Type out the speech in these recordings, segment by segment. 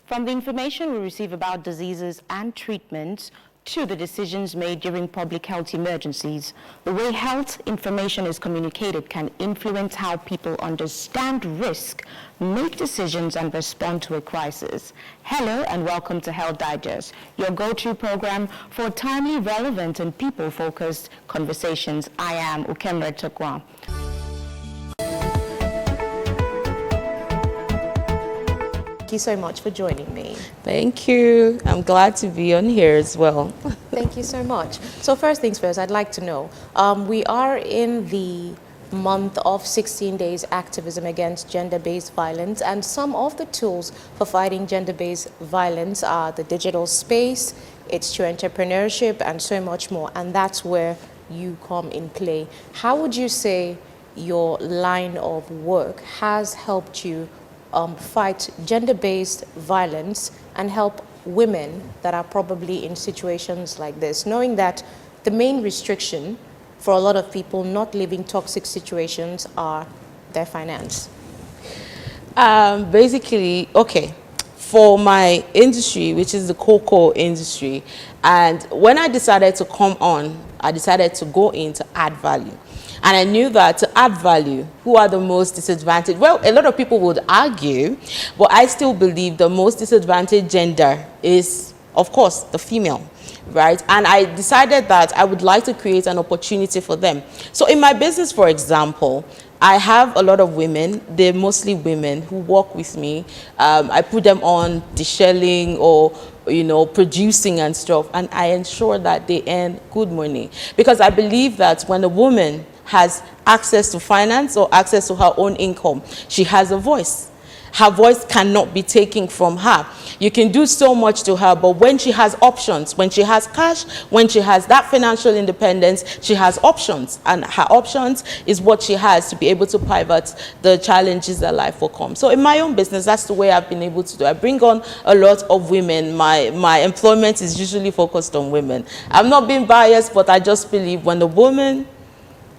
From the information we receive about diseases and treatments to the decisions made during public health emergencies, the way health information is communicated can influence how people understand risk, make decisions, and respond to a crisis. Hello and welcome to Health Digest, your go-to program for timely, relevant, and people-focused conversations. I am Ukeme Etukwa. Thank you so much for joining me. Thank you. I'm glad to be on here as well. Thank you so much. So first things first, I'd like to know, we are in the month of 16 days activism against gender-based violence, and some of the tools for fighting gender-based violence are the digital space, it's to entrepreneurship, and so much more, and that's where you come in play. How would you say your line of work has helped you fight gender-based violence and help women that are probably in situations like this, knowing that the main restriction for a lot of people not living toxic situations are their finance? Basically, okay, for my industry, which is the cocoa industry, and when I decided to come on, I decided to go in to add value. And I knew that to add value, who are the most disadvantaged? Well, a lot of people would argue, but I still believe the most disadvantaged gender is, of course, the female, right? And I decided that I would like to create an opportunity for them. So in my business, for example, I have a lot of women. They're mostly women who work with me. I put them on deshelling or producing and stuff, and I ensure that they earn good money, because I believe that when a woman has access to finance or access to her own income, she has a voice. Her voice cannot be taken from her. You can do so much to her, but when she has options, when she has cash, when she has that financial independence, she has options, and her options is what she has to be able to pivot the challenges that life will come. So in my own business, that's the way I've been able to do. I bring on a lot of women. My employment is usually focused on women. I'm not being biased, but I just believe when the woman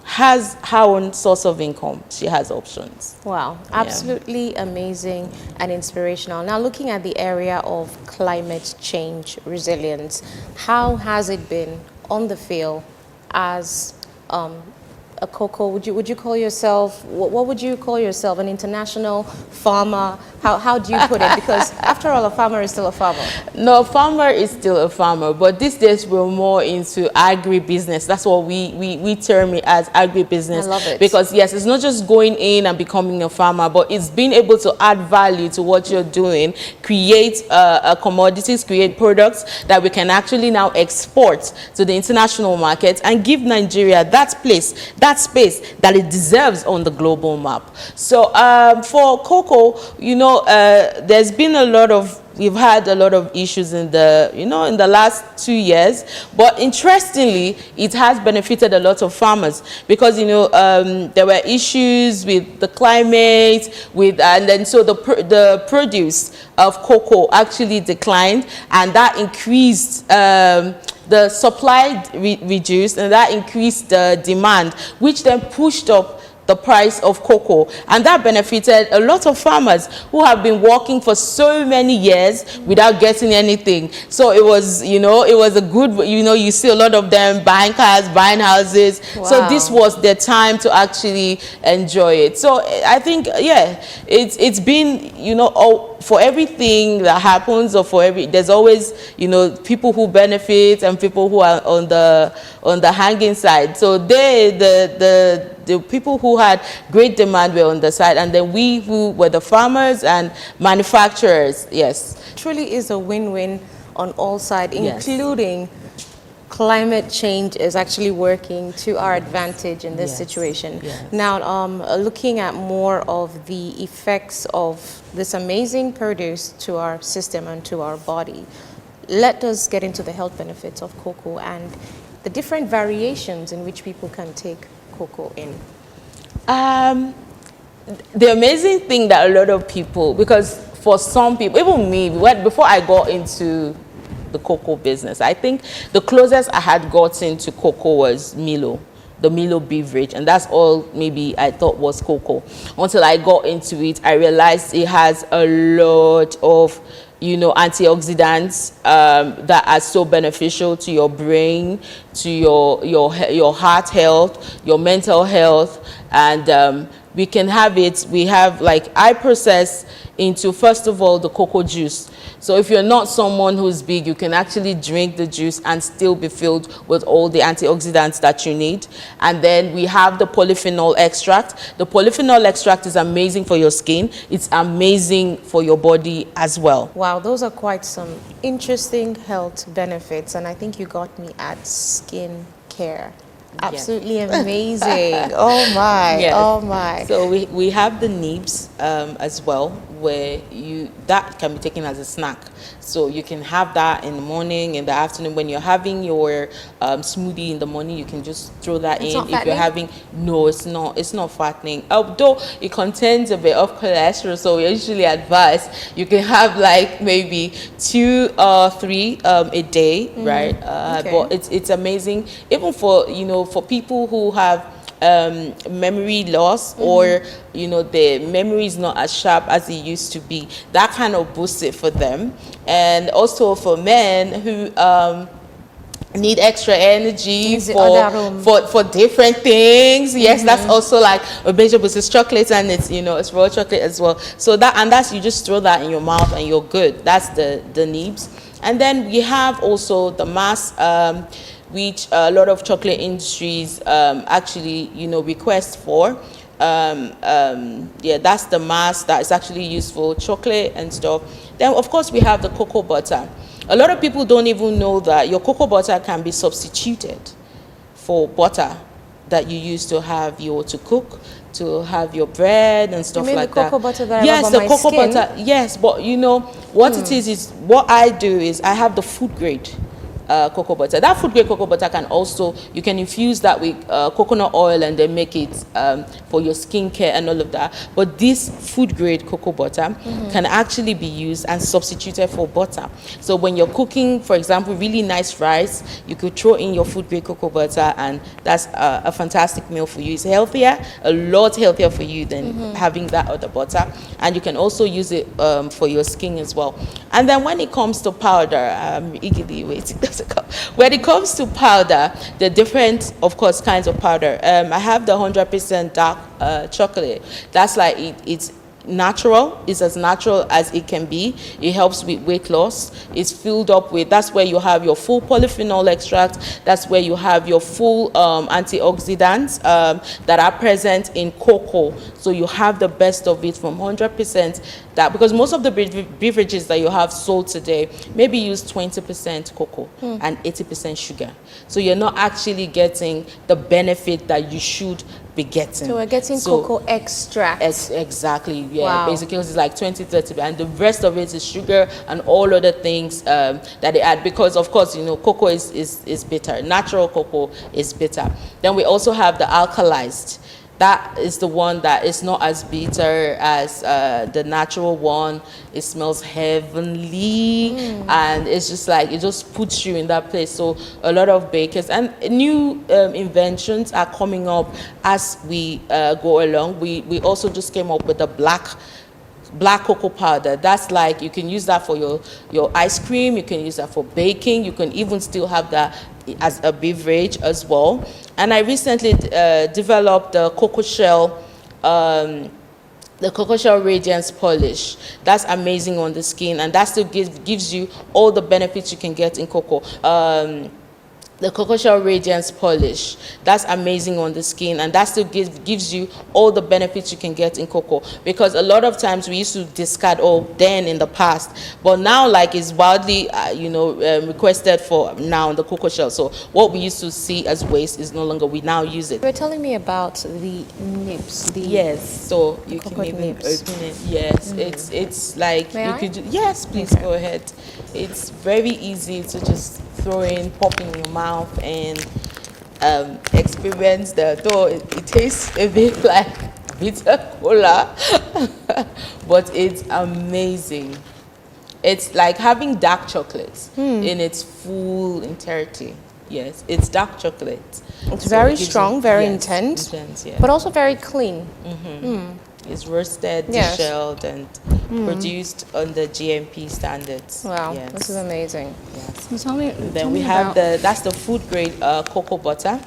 has her own source of income, she has options. Wow, absolutely amazing and inspirational. Now, looking at the area of climate change resilience, how has it been on the field as a cocoa? Would you call yourself, what would you call yourself, an international farmer? How do you put it? Because after all, a farmer is still a farmer. No, a farmer is still a farmer, but these days we're more into agribusiness. That's what we term it as, agribusiness. I love it. Because yes, it's not just going in and becoming a farmer, but it's being able to add value to what you're doing, create commodities, create products that we can actually now export to the international market and give Nigeria that space that it deserves on the global map. So for cocoa, there's been we've had a lot of issues in the last 2 years, but interestingly, it has benefited a lot of farmers, because there were issues with the climate, and then so the produce of cocoa actually declined, and that increased the supply reduced, and that increased the demand, which then pushed up the price of cocoa, and that benefited a lot of farmers who have been working for so many years without getting anything. So it was, it was a good, you see a lot of them buying cars, buying houses. Wow. So this was their time to actually enjoy it. So I think, yeah, it's been, for everything that happens, or there's always, people who benefit and people who are on the hanging side. So the people who had great demand were on the side, and then we who were the farmers and manufacturers, yes. Truly is a win-win on all sides, Yes. including climate change is actually working to our advantage in this Yes. situation. Yes. Now, looking at more of the effects of this amazing produce to our system and to our body, let us get into the health benefits of cocoa and the different variations in which people can take cocoa in. The amazing thing that a lot of people, because for some people, even me, before I got into the cocoa business, I think the closest I had gotten to cocoa was Milo. the Milo beverage, and that's all maybe I thought was cocoa. Until I got into it, I realized it has a lot of antioxidants that are so beneficial to your brain, to your heart health, your mental health, and we can have it. We have, like, I process into, first of all, the cocoa juice. So if you're not someone who's big, you can actually drink the juice and still be filled with all the antioxidants that you need. And then we have the polyphenol extract. The polyphenol extract is amazing for your skin. It's amazing for your body as well. Wow, those are quite some interesting health benefits, and I think you got me at skin care. Absolutely amazing. Oh my, Yes. oh my. So we have the Nibs as well, where that can be taken as a snack. So you can have that in the morning, in the afternoon. When you're having your smoothie in the morning, you can just throw that in. If you're having, no, it's not fattening. Although it contains a bit of cholesterol, so we usually advise you can have like maybe 2 or 3 a day, right? Okay. But it's amazing, even for for people who have memory loss, or the memory is not as sharp as it used to be. That kind of boosts it for them. And also for men who need extra energy for different things. Yes, that's also like a Beverages is chocolate, and it's raw chocolate as well. So that's you just throw that in your mouth and you're good. That's the Nibs. And then we have also the mass, which a lot of chocolate industries actually request for. Yeah, that's the mass that is actually used for chocolate and stuff. Then of course we have the cocoa butter. A lot of people don't even know that your cocoa butter can be substituted for butter that you use to cook, to have your bread and stuff like that. You mean the cocoa butter that yes, I rub the on my cocoa skin? butter. Yes, but what it is what I do is I have the food grade cocoa butter. That food grade cocoa butter you can infuse that with coconut oil and then make it for your skincare and all of that. But this food grade cocoa butter can actually be used and substituted for butter. So when you're cooking, for example, really nice rice, you could throw in your food grade cocoa butter, and that's a fantastic meal for you. It's healthier, a lot healthier for you than having that other butter. And you can also use it for your skin as well. And then when it comes to powder, I'm eagerly waiting. When it comes to powder, the different, of course, kinds of powder. I have the 100% dark chocolate. That's like it's natural. It's as natural as it can be. It helps with weight loss. It's filled up with, that's where you have your full polyphenol extract. That's where you have your full antioxidants that are present in cocoa. So you have the best of it from 100%. That, because most of the beverages that you have sold today maybe use 20% cocoa and 80% sugar. So you're not actually getting the benefit that you should be getting. So we're getting cocoa extract. Exactly, yeah. Wow. Basically it's like 20-30%, and the rest of it is sugar and all other things that they add, because of course cocoa is bitter. Natural cocoa is bitter. Then we also have the alkalized. That is the one that is not as bitter as the natural one. It smells heavenly, and it's just like, it just puts you in that place. So a lot of bakers and new inventions are coming up as we go along. We also just came up with a black cocoa powder. That's like, you can use that for your ice cream, you can use that for baking, you can even still have that as a beverage as well. And I recently developed the cocoa shell radiance polish. That's amazing on the skin, and that still gives you all the benefits you can get in cocoa. The cocoa shell radiance polish, that's amazing on the skin, and that still gives you all the benefits you can get in cocoa. Because a lot of times we used to discard then in the past, but now like it's widely requested for now the cocoa shell. So what we used to see as waste is no longer, we now use it. You're telling me about the Nibs. Yes, so you can even nibs. open it. Yes, it's like May you I? could yes, please go ahead. It's very easy to just throw in, pop in your mouth, and experience though it tastes a bit like bitter cola, but it's amazing. It's like having dark chocolate in its full entirety. Yes, it's dark chocolate. It's very strong, very intense, yeah. but also very clean. It's roasted, Yes. deshelled, and produced under GMP standards. Wow, Yes. this is amazing. Yes. So tell me, Then we have that's the food grade cocoa butter.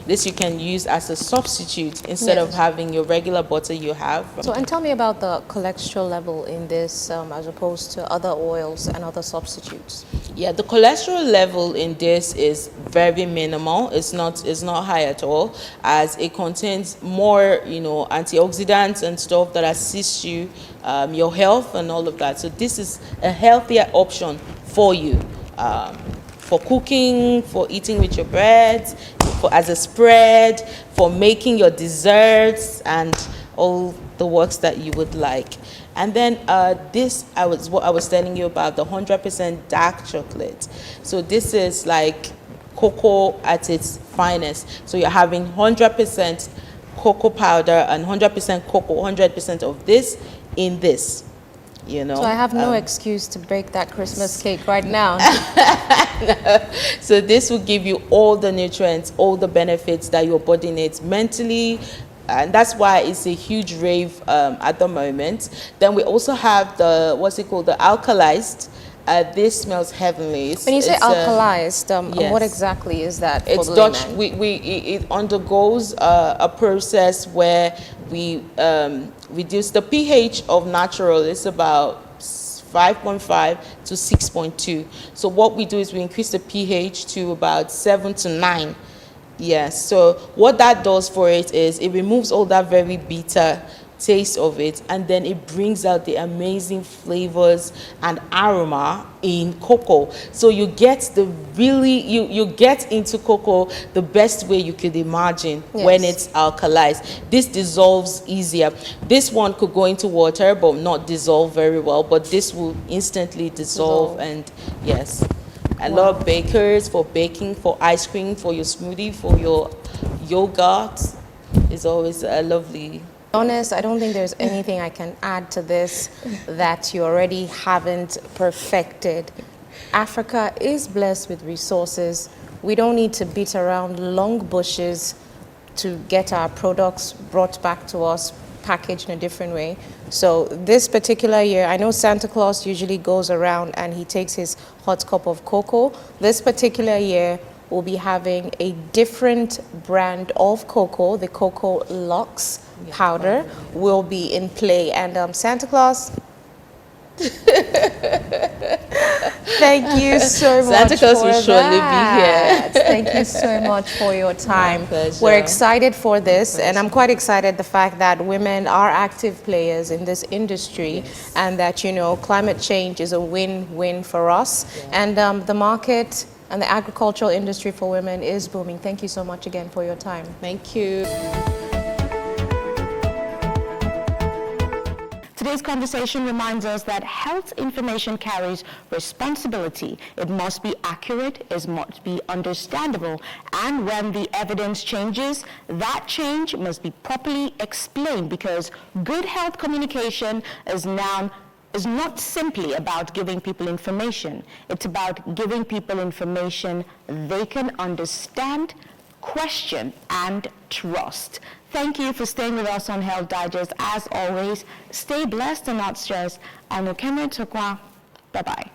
This you can use as a substitute instead of Yes. having your regular butter you have. So, and tell me about the cholesterol level in this as opposed to other oils and other substitutes. Yeah, the cholesterol level in this is very minimal. It's not high at all, as it contains more, antioxidants and stuff that assist you, your health and all of that. So this is a healthier option for you, for cooking, for eating with your bread, as a spread, for making your desserts and all the works that you would like. And then what I was telling you about, the 100% dark chocolate. So this is like cocoa at its finest. So you're having 100% cocoa powder and 100% cocoa, 100% of this in this. So I have no excuse to bake that Christmas cake right now. So this will give you all the nutrients, all the benefits that your body needs mentally, and that's why it's a huge rave at the moment. Then we also have the Alkalized. This smells heavenly. When you say alkalized, yes. What exactly is that? For It's the Dutch. layman? It undergoes a process where we reduce the pH of natural. It's about 5.5 to 6.2. So what we do is we increase the pH to about 7 to 9. Yes. So what that does for it is it removes all that very bitter taste of it, and then it brings out the amazing flavors and aroma in cocoa. So you get you get into cocoa the best way you could imagine. Yes. When it's alkalized. This dissolves easier. This one could go into water but not dissolve very well, but this will instantly dissolve. And yes, a lot of bakers, for baking, for ice cream, for your smoothie, for your yogurt, is always a lovely. Honest, I don't think there's anything I can add to this that you already haven't perfected. Africa is blessed with resources. We don't need to beat around long bushes to get our products brought back to us, packaged in a different way. So this particular year, I know Santa Claus usually goes around and he takes his hot cup of cocoa. This particular year, we'll be having a different brand of cocoa. The Cocoa Lux powder will be in play. And Santa Claus, thank you so much. Santa Claus will surely be here. Thank you so much for your time. We're excited for this, and I'm quite excited the fact that women are active players in this industry, and that, climate change is a win-win for us. And the market and the agricultural industry for women is booming. Thank you so much again for your time. Thank you. Today's conversation reminds us that health information carries responsibility. It must be accurate, it must be understandable, and when the evidence changes, that change must be properly explained, because good health communication is not simply about giving people information. It's about giving people information they can understand, question, and trust. Thank you for staying with us on Health Digest. As always, stay blessed and not stressed. I'm Ukeme Etukwa. Bye-bye.